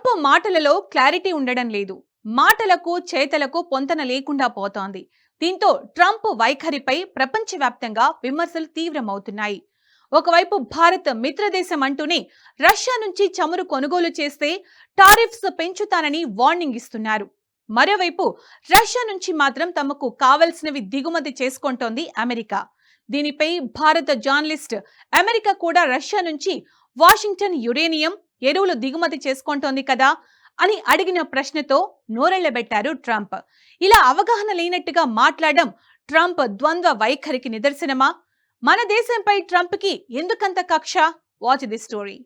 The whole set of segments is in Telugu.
ట్రంప్ మాటలలో క్లారిటీ ఉండడం లేదు. మాటలకు చేతలకు పొంతన లేకుండా పోతోంది. దీంతో ట్రంప్ వైఖరిపై ప్రపంచవ్యాప్తంగా విమర్శలు తీవ్రమవుతున్నాయి. ఒకవైపు భారత్ మిత్రదేశం అంటూనే రష్యా నుంచి చమురు కొనుగోలు చేస్తే టారిఫ్స్ పెంచుతానని వార్నింగ్ ఇస్తున్నారు. మరోవైపు రష్యా నుంచి మాత్రం తమకు కావలసినవి దిగుమతి చేసుకుంటోంది అమెరికా. దీనిపై భారత జర్నలిస్ట్ అమెరికా కూడా రష్యా నుంచి వాషింగ్టన్ యురేనియం ఎరువులు దిగుమతి చేసుకుంటోంది కదా అని అడిగిన ప్రశ్నతో నోరెళ్లబెట్టారు ట్రంప్. ఇలా అవగాహన లేనట్టుగా మాట్లాడడం ట్రంప్ ద్వంద్వ వైఖరికి నిదర్శనమా? మన దేశంపై ట్రంప్ కి ఎందుకంత కక్ష? Watch the story.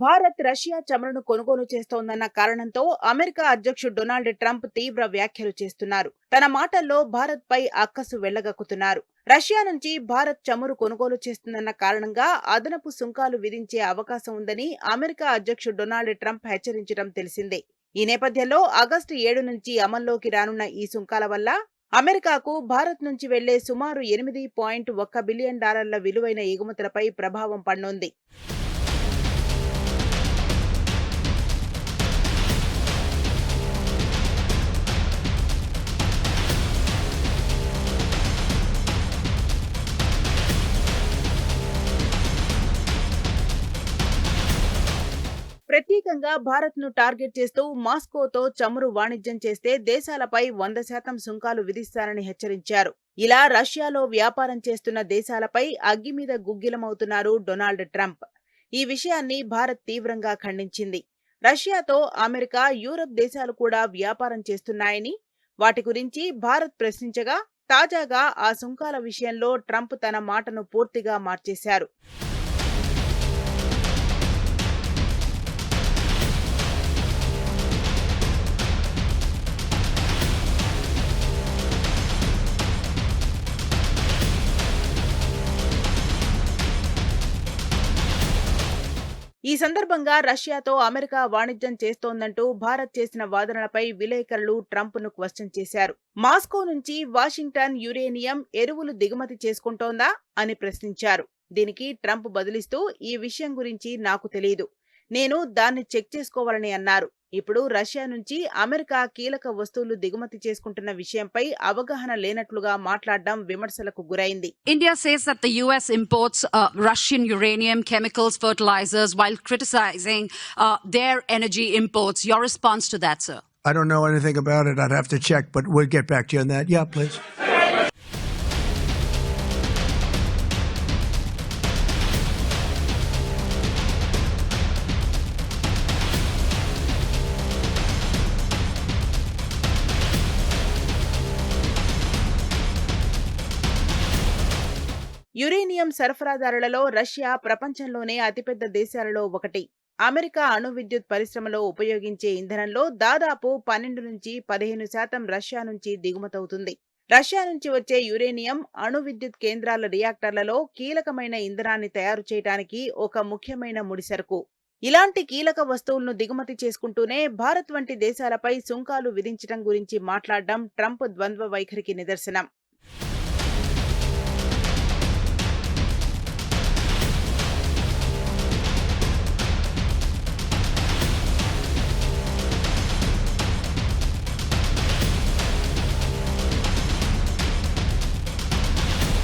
Bharat Russia చమురును కొనుగోలు చేస్తోందన్న కారణంతో అమెరికా అధ్యక్షుడు డొనాల్డ్ ట్రంప్ తీవ్ర వ్యాఖ్యలు చేస్తున్నారు. తన మాటల్లో భారత్ పై అక్కసు వెళ్లగక్కుతున్నారు. రష్యా నుంచి భారత్ చమురు కొనుగోలు చేస్తుందన్న కారణంగా అదనపు సుంకాలు విధించే అవకాశం ఉందని అమెరికా అధ్యక్షుడు డొనాల్డ్ ట్రంప్ హెచ్చరించడం తెలిసిందే. ఈ నేపథ్యంలో ఆగస్టు 7 నుంచి అమల్లోకి రానున్న ఈ సుంకాల వల్ల అమెరికాకు భారత్ నుంచి వెళ్లే సుమారు $8.1 బిలియన్ విలువైన ఎగుమతులపై ప్రభావం పడనుంది. ప్రత్యేకంగా భారత్ ను టార్గెట్ చేస్తూ మాస్కోతో చమురు వాణిజ్యం చేస్తే దేశాలపై 100% సుంకాలు విధిస్తారని హెచ్చరించారు. ఇలా రష్యాలో వ్యాపారం చేస్తున్న దేశాలపై అగ్గి మీద గుగ్గిలమవుతున్నారు డొనాల్డ్ ట్రంప్. ఈ విషయాన్ని భారత్ తీవ్రంగా ఖండించింది. రష్యాతో అమెరికా, యూరప్ దేశాలు కూడా వ్యాపారం చేస్తున్నాయని, వాటి గురించి భారత్ ప్రశ్నించగా తాజాగా ఆ సుంకాల విషయంలో ట్రంప్ తన మాటను పూర్తిగా మార్చేశారు. ఈ సందర్భంగా రష్యాతో అమెరికా వాణిజ్యం చేస్తోందంటూ భారత్ చేసిన వాదనలపై విలేకరులు ట్రంప్ ను క్వశ్చన్ చేశారు. మాస్కో నుంచి వాషింగ్టన్ యురేనియం ఎరువులు దిగుమతి చేసుకుంటోందా అని ప్రశ్నించారు. దీనికి ట్రంప్ బదులిస్తూ ఈ విషయం గురించి నాకు తెలియదు, నేను దాన్ని చెక్ చేసుకోవాలని అన్నారు. ఇప్పుడు రష్యా నుంచి అమెరికా కీలక వస్తువులు దిగుమతి చేసుకుంటున్న విషయంపై అవగాహన లేనట్లుగా మాట్లాడడం విమర్శలకు గురైంది. India says that the US imports Russian uranium, chemicals, fertilizers while criticizing their energy imports. Your response to that, sir? I don't know anything about it. I'd have to check, but we'll get back to you on that. Yeah, please. Uranium సరఫరాదారులలో రష్యా ప్రపంచంలోనే అతిపెద్ద దేశాలలో ఒకటి. అమెరికా అణు విద్యుత్ పరిశ్రమలో ఉపయోగించే ఇంధనంలో దాదాపు 12 నుంచి 15% రష్యా నుంచి దిగుమతవుతుంది. రష్యా నుంచి వచ్చే యురేనియం అణు విద్యుత్ కేంద్రాల రియాక్టర్లలో కీలకమైన ఇంధనాన్ని తయారు చేయడానికి ఒక ముఖ్యమైన ముడిసరుకు. ఇలాంటి కీలక వస్తువులను దిగుమతి చేసుకుంటూనే భారత్ వంటి దేశాలపై సుంకాలు విధించడం గురించి మాట్లాడడం ట్రంప్ ద్వంద్వ వైఖరికి నిదర్శనం.